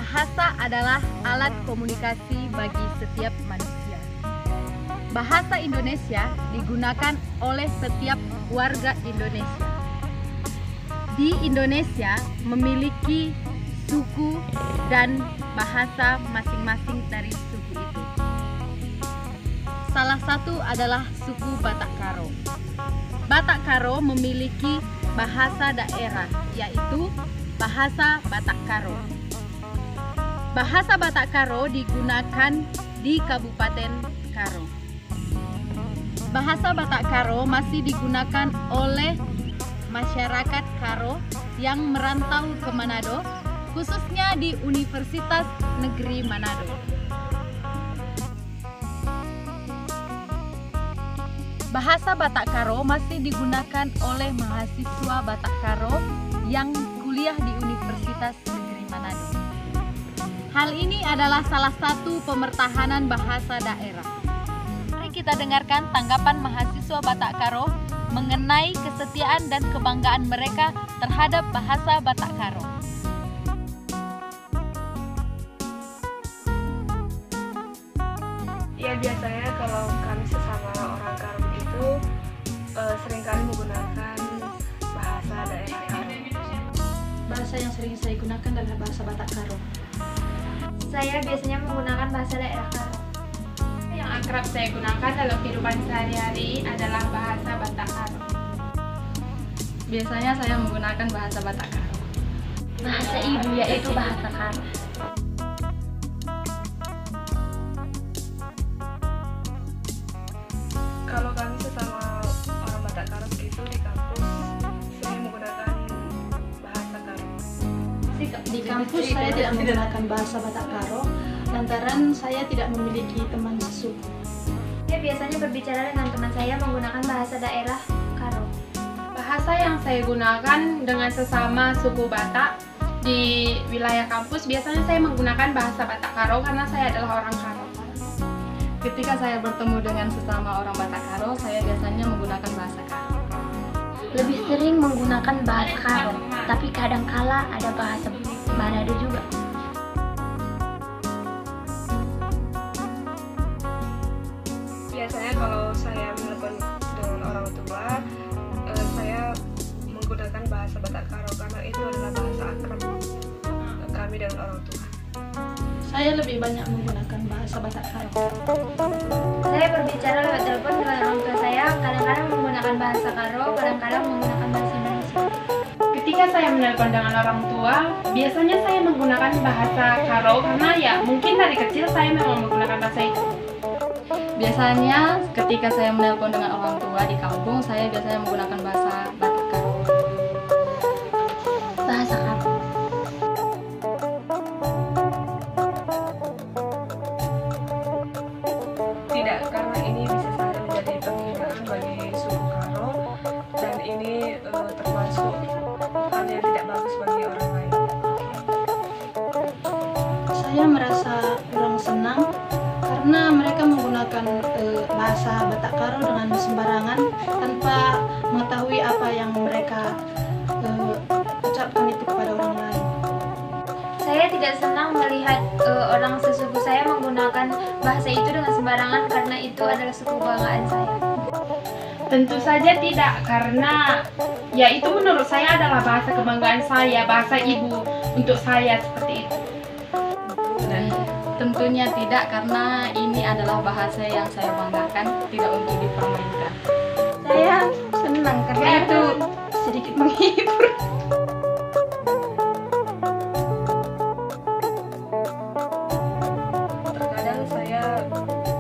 Bahasa adalah alat komunikasi bagi setiap manusia. Bahasa Indonesia digunakan oleh setiap warga Indonesia. Di Indonesia memiliki suku dan bahasa masing-masing dari suku itu. Salah satu adalah suku Batak Karo. Batak Karo memiliki bahasa daerah, yaitu bahasa Batak Karo. Bahasa Batak Karo digunakan di Kabupaten Karo. Bahasa Batak Karo masih digunakan oleh masyarakat Karo yang merantau ke Manado, khususnya di Universitas Negeri Manado. Bahasa Batak Karo masih digunakan oleh mahasiswa Batak Karo yang kuliah di Universitas Negeri Manado. Hal ini adalah salah satu pemertahanan bahasa daerah. Mari kita dengarkan tanggapan mahasiswa Batak Karo mengenai kesetiaan dan kebanggaan mereka terhadap bahasa Batak Karo. Ya, biasanya kalau kami sesama orang Karo itu seringkali menggunakan bahasa daerah Karo. Bahasa yang sering saya gunakan adalah bahasa Batak Karo. Saya biasanya menggunakan bahasa daerah Karo. Yang akrab saya gunakan dalam kehidupan sehari-hari adalah bahasa Batak Karo. Biasanya saya menggunakan bahasa Batak Karo. Bahasa ibu yaitu bahasa Karo. Kalau kami sesama orang Batak Karo itu di kampus sering menggunakan bahasa Karo. Di kampus saya tidak menggunakan bahasa Batak Karo lantaran saya tidak memiliki teman sesuku. Saya biasanya berbicara dengan teman saya menggunakan bahasa daerah Karo. Bahasa yang saya gunakan dengan sesama suku Batak di wilayah kampus, biasanya saya menggunakan bahasa Batak Karo karena saya adalah orang Karo. Ketika saya bertemu dengan sesama orang Batak Karo, saya biasanya menggunakan bahasa Karo. Lebih sering menggunakan bahasa Karo, tapi kadangkala ada bahasa Manado juga. Biasanya kalau saya menelpon dengan orang tua, saya menggunakan bahasa Batak Karo karena itu adalah bahasa akrab kami dengan orang tua. Saya lebih banyak menggunakan bahasa Batak Karo. Saya berbicara lewat telepon dengan orang tua saya, kadang-kadang menggunakan bahasa Karo, kadang-kadang menggunakan bahasa Indonesia. Ketika saya menelpon dengan orang tua, biasanya saya menggunakan bahasa Karo karena ya mungkin dari kecil saya memang menggunakan bahasa itu. Biasanya ketika saya menelpon dengan orang tua di kampung, saya biasanya menggunakan bahasa Batak Karo. Bahasa Karo. Tidak, karena ini bisa saja menjadi penghinaan bagi suku Karo dan ini termasuk hal yang tidak bagus bagi orang lain. Saya merasa kurang senang karena mereka menggunakan bahasa Batak Karo dengan sembarangan tanpa mengetahui apa yang mereka ucapkan itu kepada orang lain. Saya tidak senang melihat orang sesuku saya menggunakan bahasa itu dengan sembarangan karena itu adalah suku kebanggaan saya. Tentu saja tidak, karena ya itu menurut saya adalah bahasa kebanggaan saya, bahasa ibu untuk saya seperti itu. Tentunya tidak, karena ini adalah bahasa yang saya banggakan, tidak untuk dipermainkan. Saya senang karena itu sedikit menghibur. Terkadang saya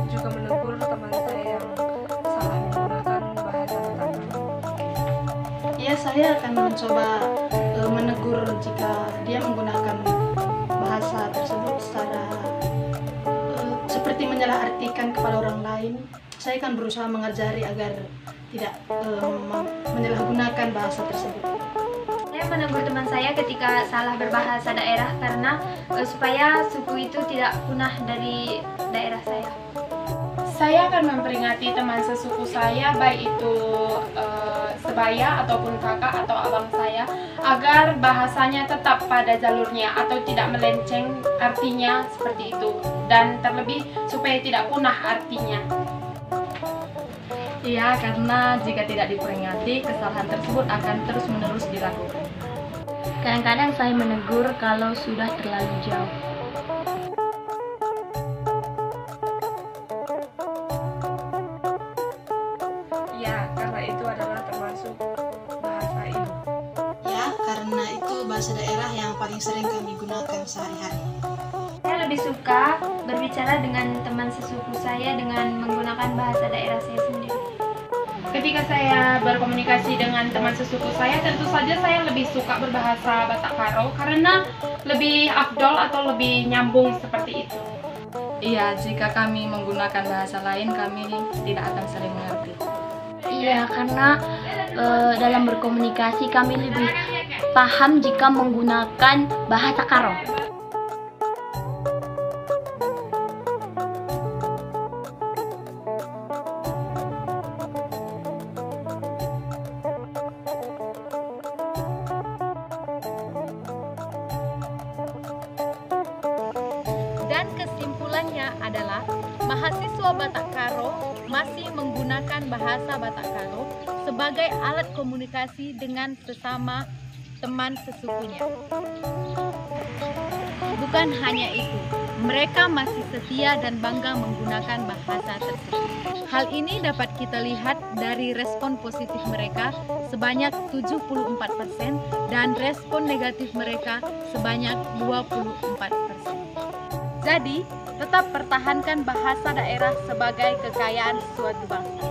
juga menegur teman saya yang salah menggunakan bahasa Batak Karo. Ya, saya akan mencoba menegur jika dia menggunakan bahasa tersebut secara seperti menyalahartikan kepada orang lain. Saya akan berusaha mengajari agar tidak menyalahgunakan bahasa tersebut. Saya menegur teman saya ketika salah berbahasa daerah karena supaya suku itu tidak punah dari daerah saya. Saya akan memperingati teman sesuku saya, baik itu sebaya ataupun kakak atau abang saya, agar bahasanya tetap pada jalurnya atau tidak melenceng artinya seperti itu, dan terlebih supaya tidak punah artinya. Iya, karena jika tidak diperingati, kesalahan tersebut akan terus-menerus dilakukan. Kadang-kadang saya menegur kalau sudah terlalu jauh. Ya, karena itu adalah termasuk bahasa ibu. Ya, karena itu bahasa daerah yang paling sering kami gunakan sehari-hari. Saya lebih suka berbicara dengan teman sesuku saya dengan menggunakan bahasa daerah saya sendiri. Ketika saya berkomunikasi dengan teman sesuku saya, tentu saja saya lebih suka berbahasa Batak Karo karena lebih afdol atau lebih nyambung seperti itu. Iya, jika kami menggunakan bahasa lain, kami tidak akan saling mengerti. Iya, karena dalam berkomunikasi kami lebih paham jika menggunakan bahasa Karo. Dan kesimpulannya adalah mahasiswa Batak Karo masih menggunakan bahasa Batak Karo sebagai alat komunikasi dengan sesama teman sesukunya. Bukan hanya itu, mereka masih setia dan bangga menggunakan bahasa tersebut. Hal ini dapat kita lihat dari respon positif mereka sebanyak 74% dan respon negatif mereka sebanyak 24%. Jadi, tetap pertahankan bahasa daerah sebagai kekayaan suatu bangsa.